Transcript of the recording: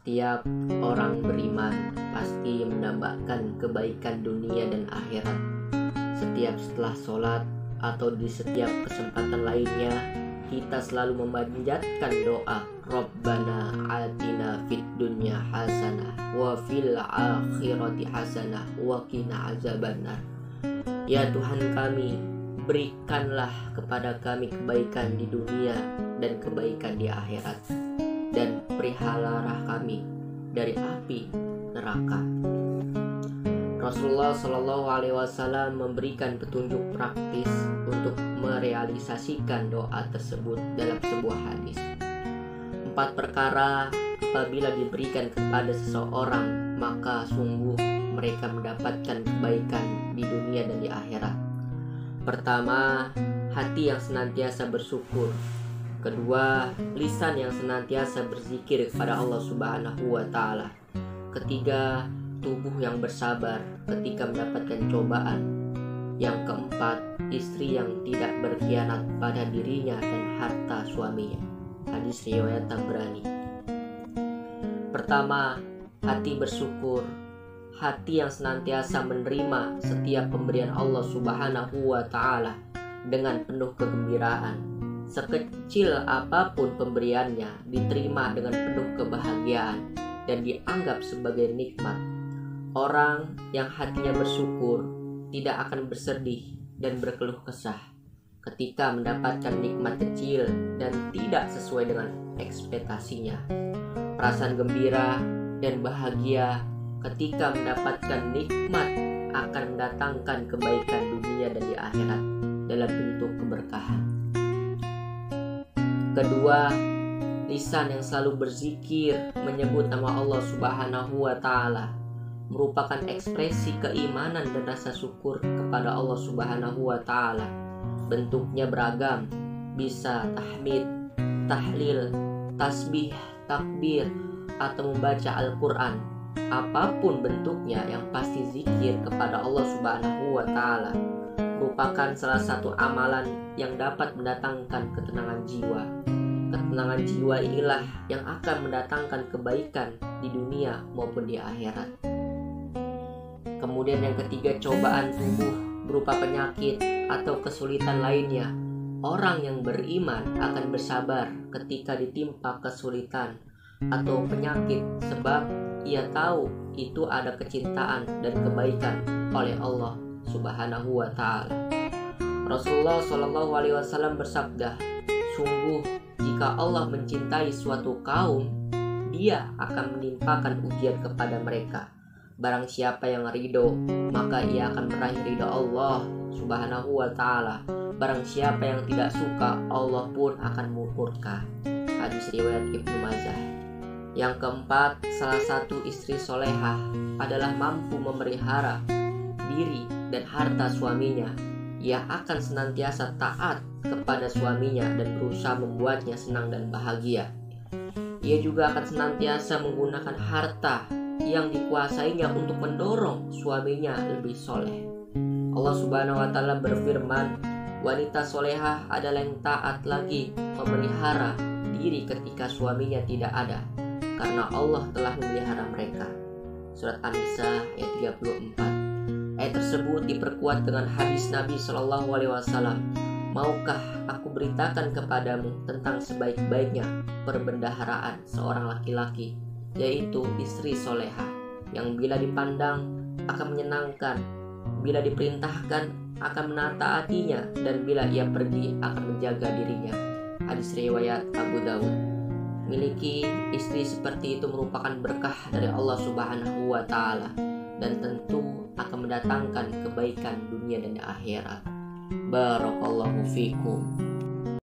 Setiap orang beriman pasti mendambakan kebaikan dunia dan akhirat. Setiap setelah sholat atau di setiap kesempatan lainnya, kita selalu memanjatkan doa, Rabbana atina fid dunya hasanah wa fil akhirati hasanah wa qina azabannar. Ya Tuhan kami, berikanlah kepada kami kebaikan di dunia dan kebaikan di akhirat, dan peliharalah kami dari api neraka. Rasulullah Shallallahu Alaihi Wasallam memberikan petunjuk praktis untuk merealisasikan doa tersebut dalam sebuah hadis. 4 perkara apabila diberikan kepada seseorang, maka sungguh mereka mendapatkan kebaikan di dunia dan di akhirat. Pertama, hati yang senantiasa bersyukur. Kedua, lisan yang senantiasa berzikir kepada Allah Subhanahu wa Ta'ala. Ketiga, tubuh yang bersabar ketika mendapatkan cobaan. Yang keempat, istri yang tidak berkhianat pada dirinya dan harta suaminya. Hadis riwayat Tabrani. Pertama, hati bersyukur. Hati yang senantiasa menerima setiap pemberian Allah Subhanahu wa Ta'ala dengan penuh kegembiraan. Sekecil apapun pemberiannya diterima dengan penuh kebahagiaan dan dianggap sebagai nikmat. Orang yang hatinya bersyukur tidak akan bersedih dan berkeluh kesah ketika mendapatkan nikmat kecil dan tidak sesuai dengan ekspektasinya. Perasaan gembira dan bahagia ketika mendapatkan nikmat akan mendatangkan kebaikan dunia dan di akhirat dalam bentuk keberkahan. Kedua, lisan yang selalu berzikir menyebut nama Allah Subhanahu wa Ta'ala merupakan ekspresi keimanan dan rasa syukur kepada Allah Subhanahu wa Ta'ala. Bentuknya beragam, bisa tahmid, tahlil, tasbih, takbir, atau membaca Al-Quran. Apapun bentuknya, yang pasti zikir kepada Allah Subhanahu wa Ta'ala merupakan salah satu amalan yang dapat mendatangkan ketenangan jiwa. Ketenangan jiwa inilah yang akan mendatangkan kebaikan di dunia maupun di akhirat. Kemudian yang ketiga, cobaan tubuh berupa penyakit atau kesulitan lainnya. Orang yang beriman akan bersabar ketika ditimpa kesulitan atau penyakit, sebab ia tahu itu ada kecintaan dan kebaikan oleh Allah Subhanahu wa Ta'ala. Rasulullah Shallallahu Alaihi Wasallam bersabda, sungguh jika Allah mencintai suatu kaum, Dia akan menimpakan ujian kepada mereka. Barang siapa yang ridho, maka ia akan meraih ridho Allah Subhanahu wa Ta'ala. Barang siapa yang tidak suka, Allah pun akan murka. Hadis riwayat Ibnu Majah. Yang keempat, salah satu istri solehah adalah mampu memelihara diri dan harta suaminya. Ia akan senantiasa taat kepada suaminya dan berusaha membuatnya senang dan bahagia. Ia juga akan senantiasa menggunakan harta yang dikuasainya untuk mendorong suaminya lebih soleh. Allah Subhanahu wa Ta'ala berfirman, wanita solehah adalah yang taat lagi memelihara diri ketika suaminya tidak ada, karena Allah telah memelihara mereka. Surat An-Nisa ayat 34. Ayat tersebut diperkuat dengan hadis Nabi Shallallahu Alaihi Wasallam. Maukah aku beritakan kepadamu tentang sebaik-baiknya perbendaharaan seorang laki-laki, yaitu istri solehah, yang bila dipandang akan menyenangkan, bila diperintahkan akan menaatinya, dan bila ia pergi akan menjaga dirinya. Hadis riwayat Abu Dawud. Miliki istri seperti itu merupakan berkah dari Allah Subhanahu wa Ta'ala, dan tentu akan mendatangkan kebaikan dunia dan akhirat. Barakallahu fikum.